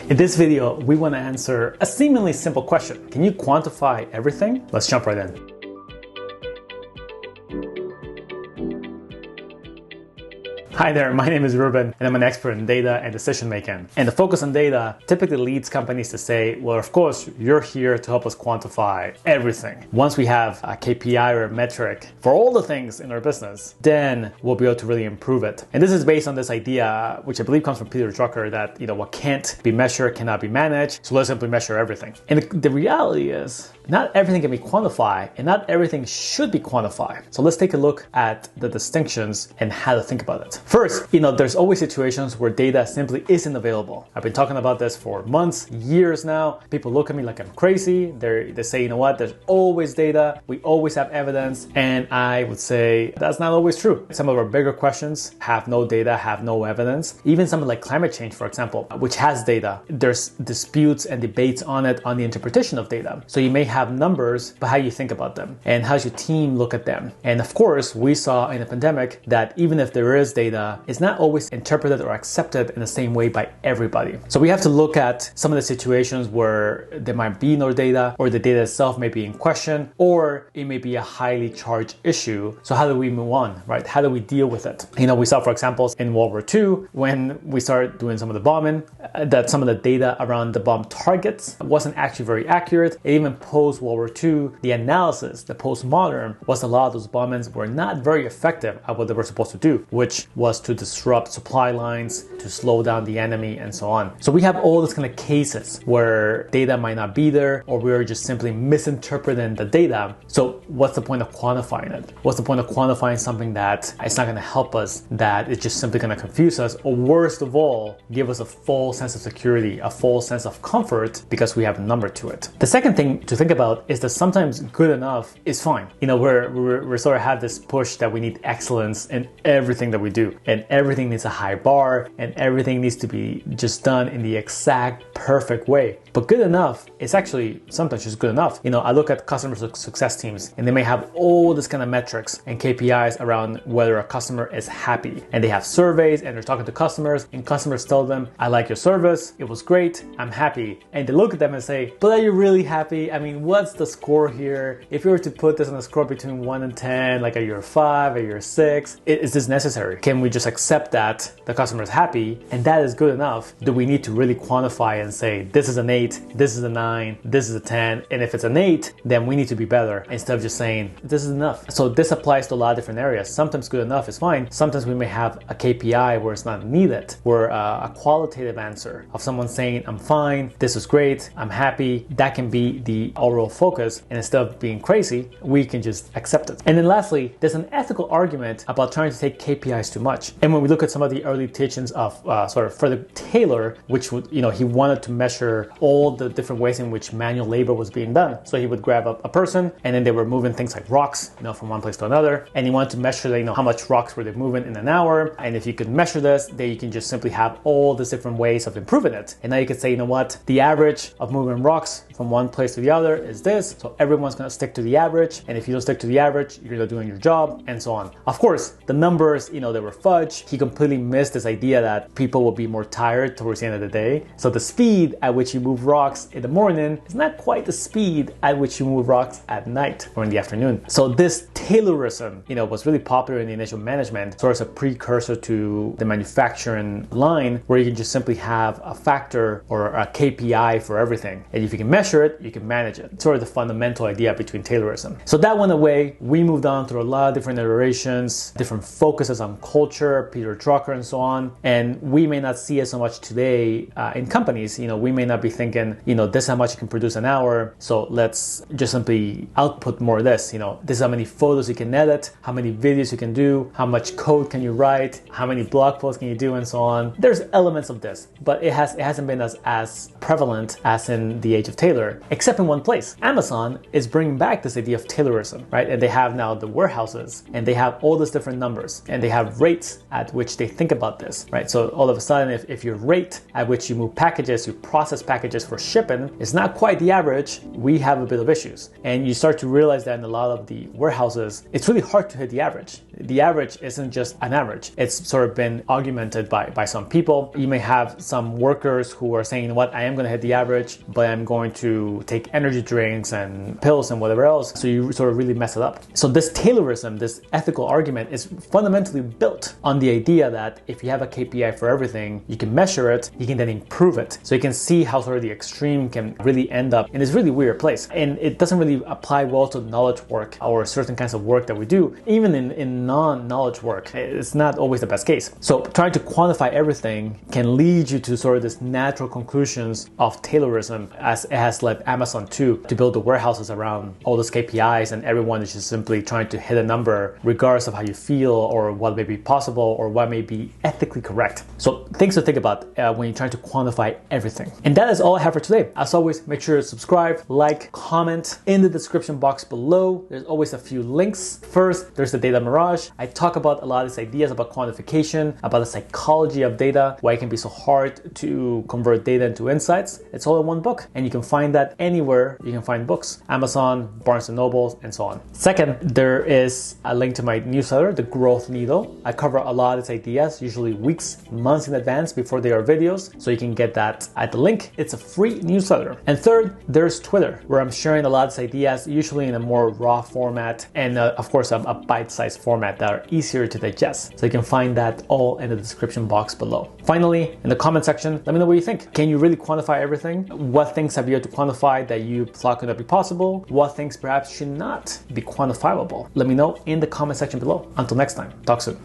In this video, we want to answer a seemingly simple question. Can you quantify everything? Let's jump right in. Hi there, my name is Ruben and I'm an expert in data and decision making. And the focus on data typically leads companies to say, well, of course, you're here to help us quantify everything. Once we have a KPI or a metric for all the things in our business, then we'll be able to really improve it. And this is based on this idea, which I believe comes from Peter Drucker, that what can't be measured cannot be managed. So let's simply measure everything. And the reality is, not everything can be quantified and not everything should be quantified. So let's take a look at the distinctions and how to think about it. First, there's always situations where data simply isn't available. I've been talking about this for months, years now. People look at me like I'm crazy. They say, you know what, there's always data. We always have evidence. And I would say that's not always true. Some of our bigger questions have no data, have no evidence. Even something like climate change, for example, which has data. There's disputes and debates on it, on the interpretation of data. So you may have numbers, but how you think about them and how's your team look at them. And of course, we saw in the pandemic that even if there is data, it's not always interpreted or accepted in the same way by everybody. So we have to look at some of the situations where there might be no data, or the data itself may be in question, or it may be a highly charged issue. So how do we move on, right? How do we deal with it? We saw, for example, in World War II, when we started doing some of the bombing, that some of the data around the bomb targets wasn't actually very accurate. It even post World War II, the analysis, the postmodern, was a lot of those bombings were not very effective at what they were supposed to do, which was to disrupt supply lines, to slow down the enemy, and so on. So we have all these kind of cases where data might not be there, or we're just simply misinterpreting the data. So what's the point of quantifying it? What's the point of quantifying something that it's not going to help us, that it's just simply going to confuse us, or worst of all, give us a false sense of security, a false sense of comfort because we have a number to it. The second thing to think about is that sometimes good enough is fine. We're sort of have this push that we need excellence in everything that we do, and everything needs a high bar, and everything needs to be just done in the exact perfect way. But good enough is actually sometimes just good enough. I look at customer success teams, and they may have all this kind of metrics and KPIs around whether a customer is happy. And they have surveys, and they're talking to customers, and customers tell them, I like your service, it was great, I'm happy. And they look at them and say, but are you really happy? What's the score here? If you were to put this on a score between 1 and 10, like are you a 5, are you a 6? Is this necessary? Can we just accept that the customer is happy and that is good enough? Do we need to really quantify and say, this is an 8, this is a 9, this is a 10, and if it's an 8, then we need to be better, instead of just saying, this is enough. So this applies to a lot of different areas. Sometimes good enough is fine. Sometimes we may have a KPI where it's not needed, where a qualitative answer of someone saying, I'm fine, this is great, I'm happy, that can be the overall focus, and instead of being crazy, we can just accept it. And then lastly, there's an ethical argument about trying to take KPIs too much. And when we look at some of the early teachings of sort of Frederick Taylor, which would, he wanted to measure all the different ways in which manual labor was being done. So he would grab a person, and then they were moving things like rocks, from one place to another, and he wanted to measure, how much rocks were they moving in an hour. And if you could measure this, then you can just simply have all these different ways of improving it. And now you could say, the average of moving rocks from one place to the other is this, so everyone's going to stick to the average, and if you don't stick to the average, you're not doing your job, and so on. Of course, the numbers, they were fudged. He completely missed this idea that people will be more tired towards the end of the day. So the speed at which you move rocks in the morning is not quite the speed at which you move rocks at night or in the afternoon. So this Taylorism, was really popular in the initial management, sort of a precursor to the manufacturing line, where you can just simply have a factor or a KPI for everything, and if you can measure it, you can manage it. It's sort of the fundamental idea between Taylorism. So that went away. We moved on through a lot of different iterations, different focuses on culture, Peter Drucker, and so on. And we may not see it so much today in companies. We may not be thinking, this is how much you can produce an hour, so let's just simply output more of this. This is how many photos you can edit, how many videos you can do, how much code can you write, how many blog posts can you do, and so on. There's elements of this, but it hasn't been as prevalent as in the age of Taylor, except in one place. place. Amazon is bringing back this idea of Taylorism, right? And they have now the warehouses, and they have all these different numbers, and they have rates at which they think about this, right? So all of a sudden, if your rate at which you move packages, you process packages for shipping is not quite the average, we have a bit of issues. And you start to realize that in a lot of the warehouses, it's really hard to hit the average. The average isn't just an average. It's sort of been augmented by some people. You may have some workers who are saying, what, I am going to hit the average, but I'm going to take energy drinks and pills and whatever else. So you sort of really mess it up. So this Taylorism, this ethical argument is fundamentally built on the idea that if you have a KPI for everything, you can measure it, you can then improve it. So you can see how sort of the extreme can really end up in this really weird place. And it doesn't really apply well to knowledge work or certain kinds of work that we do. Even in non-knowledge work, it's not always the best case. So trying to quantify everything can lead you to sort of this natural conclusions of Taylorism, as it has led Amazon to build the warehouses around all those KPIs, and everyone is just simply trying to hit a number regardless of how you feel or what may be possible or what may be ethically correct. So things to think about when you're trying to quantify everything. And that is all I have for today. As always, make sure to subscribe, like, comment in the description box below. There's always a few links. First, there's the Data Mirage. I talk about a lot of these ideas about quantification, about the psychology of data, why it can be so hard to convert data into insights. It's all in one book, and you can find that anywhere you can find books. Amazon, Barnes & Noble, and so on. Second, there is a link to my newsletter, The Growth Needle. I cover a lot of these ideas, usually weeks, months in advance before they are videos, so you can get that at the link. It's a free newsletter. And third, there's Twitter, where I'm sharing a lot of these ideas, usually in a more raw format, and of course a bite-sized format that are easier to digest. So you can find that all in the description box below. Finally, in the comment section, let me know what you think. Can you really quantify everything? What things have you had to quantify that you thought could not be possible? What things perhaps should not be quantifiable? Let me know in the comment section below. Until next time, talk soon.